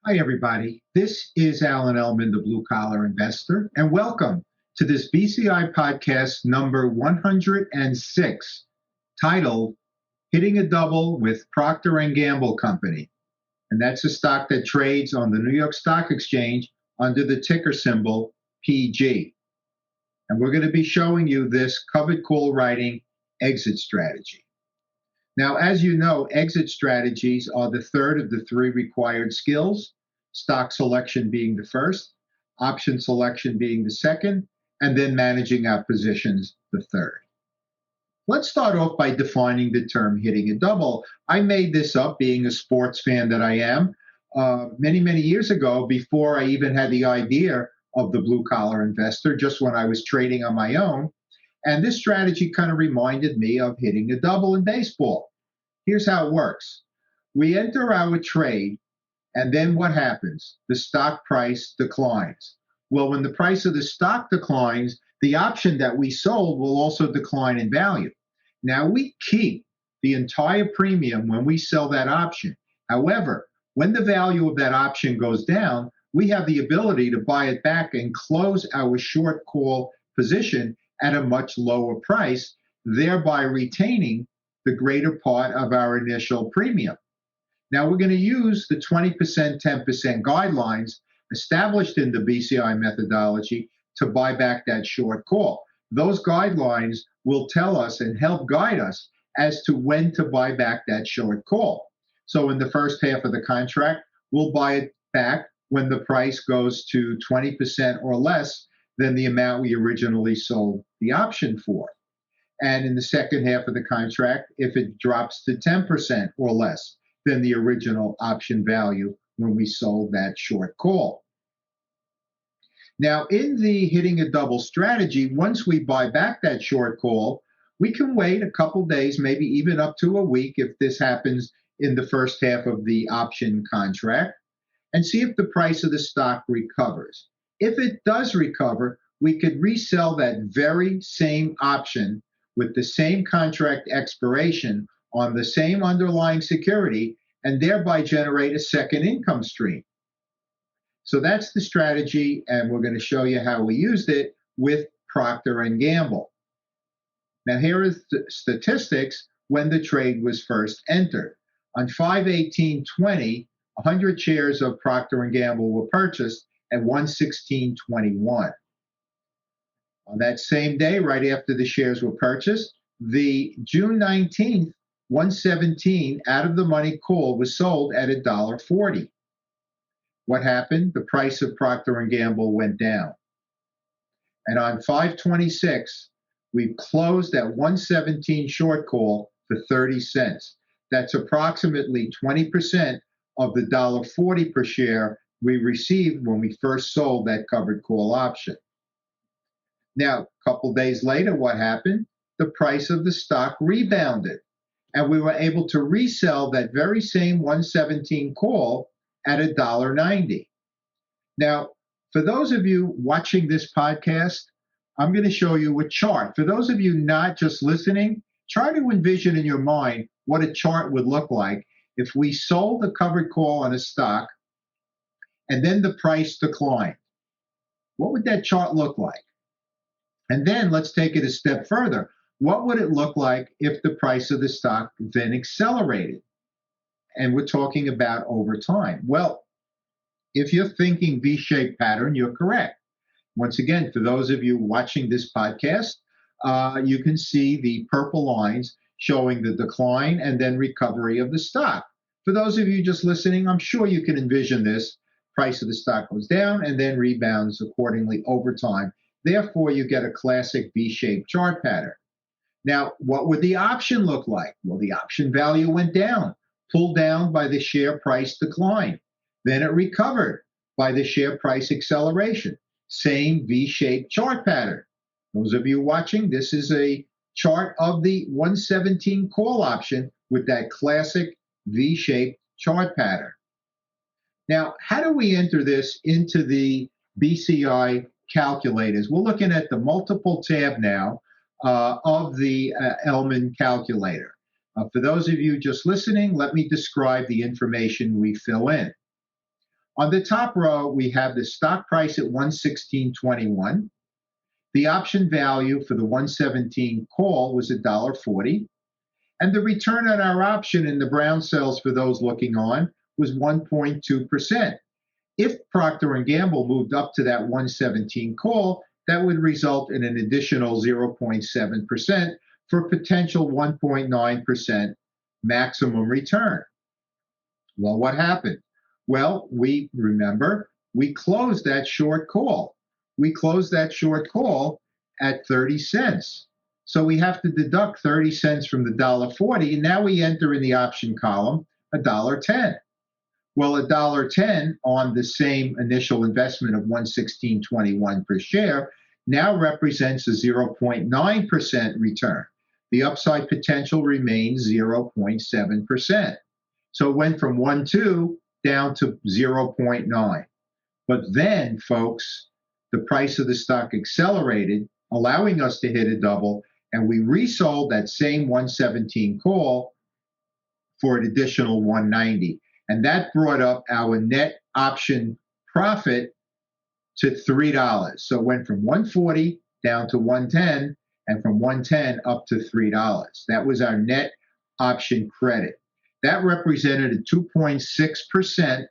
Hi, everybody. This is Alan Ellman, the Blue Collar Investor, and welcome to this BCI podcast number 106, titled Hitting a Double with Procter & Gamble Company. And that's a stock that trades on the New York Stock Exchange under the ticker symbol PG. And we're going to be showing you this covered call writing exit strategy. Now, as you know, exit strategies are the third of the three required skills, stock selection being the first, option selection being the second, and then managing our positions the third. Let's start off by defining the term hitting a double. I made this up being a sports fan that I am many, many years ago, before I even had the idea of the blue collar investor, just when I was trading on my own. And this strategy kind of reminded me of hitting a double in baseball. Here's how it works. We enter our trade, and then what happens? The stock price declines. Well, when the price of the stock declines, the option that we sold will also decline in value. Now, we keep the entire premium when we sell that option. However, when the value of that option goes down, we have the ability to buy it back and close our short call position at a much lower price, thereby retaining the greater part of our initial premium. Now, we're going to use the 20%, 10% guidelines established in the BCI methodology to buy back that short call. Those guidelines will tell us and help guide us as to when to buy back that short call. So in the first half of the contract, we'll buy it back when the price goes to 20% or less than the amount we originally sold the option for. And in the second half of the contract, if it drops to 10% or less than the original option value when we sold that short call. Now, in the hitting a double strategy, once we buy back that short call, we can wait a couple days, maybe even up to a week if this happens in the first half of the option contract, and see if the price of the stock recovers. If it does recover, we could resell that very same option with the same contract expiration on the same underlying security and thereby generate a second income stream. So that's the strategy, and we're going to show you how we used it with Procter & Gamble. Now, here is the statistics when the trade was first entered. On 5/18/20, 100 shares of Procter & Gamble were purchased at 116.21. On that same day, right after the shares were purchased, the June 19th, 117 out of the money call was sold at $1.40. What happened? The price of Procter & Gamble went down. And on 5/26, we closed at 117 short call for 30 cents. That's approximately 20% of the $1.40 per share we received when we first sold that covered call option. Now, a couple days later, what happened? The price of the stock rebounded, and we were able to resell that very same 117 call at $1.90. Now, for those of you watching this podcast, I'm going to show you a chart. For those of you not just listening, try to envision in your mind what a chart would look like if we sold the covered call on a stock and then the price declined. What would that chart look like? And then let's take it a step further. What would it look like if the price of the stock then accelerated? And we're talking about over time. Well, if you're thinking V-shaped pattern, you're correct. Once again, for those of you watching this podcast, you can see the purple lines showing the decline and then recovery of the stock. For those of you just listening, I'm sure you can envision this. Price of the stock goes down and then rebounds accordingly over time. Therefore, you get a classic V-shaped chart pattern. Now, what would the option look like? Well, the option value went down, pulled down by the share price decline. Then it recovered by the share price acceleration. Same V-shaped chart pattern. Those of you watching, this is a chart of the 117 call option with that classic V-shaped chart pattern. Now, how do we enter this into the BCI calculators? We're looking at the multiple tab now of the Ellman calculator. For those of you just listening, let me describe the information we fill in. On the top row, we have the stock price at 116.21. The option value for the 117 call was $1.40. And the return on our option in the brown cells for those looking on was 1.2%. If Procter & Gamble moved up to that 117 call, that would result in an additional 0.7% for a potential 1.9% maximum return. Well, what happened? Well, we closed that short call. We closed that short call at 30 cents. So we have to deduct 30 cents from the $1.40, and now we enter in the option column $1.10. Well, $1.10 on the same initial investment of 116.21 per share now represents a 0.9% return. The upside potential remains 0.7%. So it went from 1.2 down to 0.9. But then, folks, the price of the stock accelerated, allowing us to hit a double, and we resold that same 117 call for an additional 190. And that brought up our net option profit to $3. So it went from 140 down to 110, and from 110 up to $3. That was our net option credit. That represented a 2.6%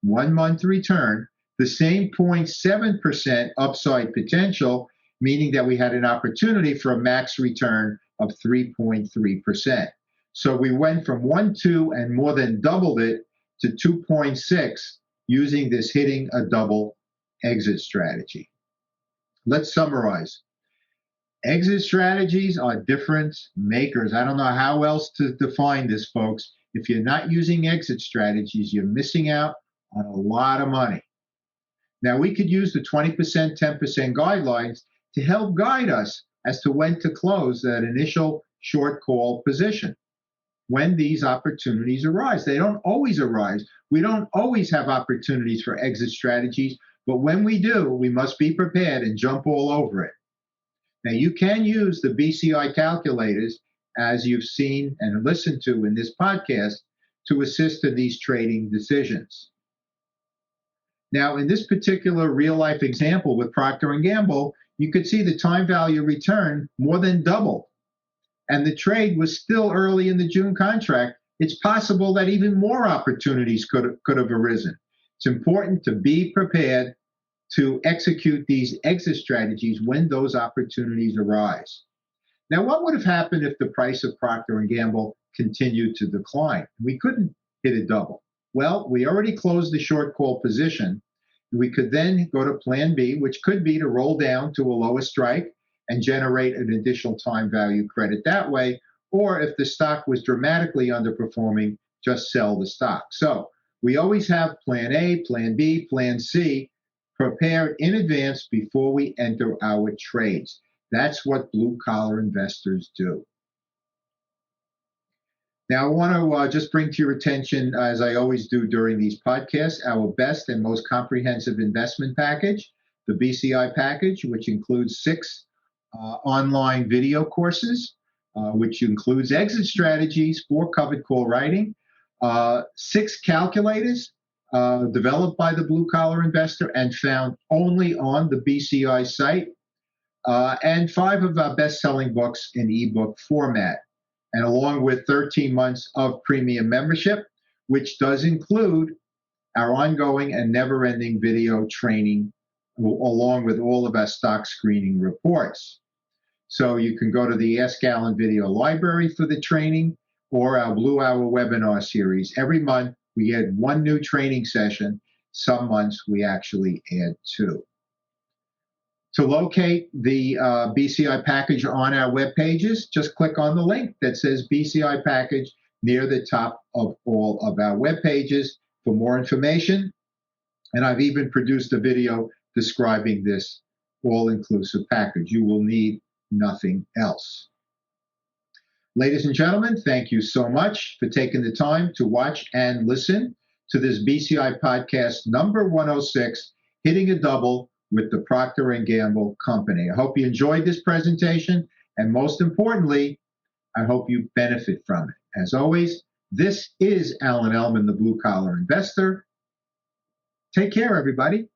1 month return, the same 0.7% upside potential, meaning that we had an opportunity for a max return of 3.3%. So we went from 1.2 and more than doubled it to 2.6 using this hitting a double exit strategy. Let's summarize. Exit strategies are difference makers. I don't know how else to define this, folks. If you're not using exit strategies, you're missing out on a lot of money. Now, we could use the 20%, 10% guidelines to help guide us as to when to close that initial short call position when these opportunities arise. They don't always arise. We don't always have opportunities for exit strategies, but when we do, we must be prepared and jump all over it. Now, you can use the BCI calculators, as you've seen and listened to in this podcast, to assist in these trading decisions. Now, in this particular real-life example with Procter & Gamble, you could see the time value return more than doubled. And the trade was still early in the June contract. It's possible that even more opportunities could have arisen. It's important to be prepared to execute these exit strategies when those opportunities arise. Now, what would have happened if the price of Procter & Gamble continued to decline? We couldn't hit a double. Well, we already closed the short call position. We could then go to plan B, which could be to roll down to a lower strike and generate an additional time value credit that way. Or if the stock was dramatically underperforming, just sell the stock. So we always have plan A, plan B, plan C prepared in advance before we enter our trades. That's what blue-collar investors do. Now, I want to just bring to your attention, as I always do during these podcasts, our best and most comprehensive investment package, the BCI Package, which includes 6 online video courses, which includes exit strategies for covered call writing, 6 calculators developed by the blue-collar investor and found only on the BCI site, and 5 of our best-selling books in ebook format, and along with 13 months of premium membership, which does include our ongoing and never-ending video training, along with all of our stock screening reports. So you can go to the Ask Alan video library for the training or our Blue Hour webinar series. Every month, we add 1 new training session. Some months, we actually add 2. To locate the BCI package on our web pages, just click on the link that says BCI Package near the top of all of our web pages for more information. And I've even produced a video describing this all-inclusive package. You will need nothing else. Ladies and gentlemen, thank you so much for taking the time to watch and listen to this BCI podcast number 106, Hitting a Double with the Procter & Gamble Company. I hope you enjoyed this presentation, and most importantly, I hope you benefit from it. As always, this is Alan Ellman, the Blue Collar Investor. Take care, everybody.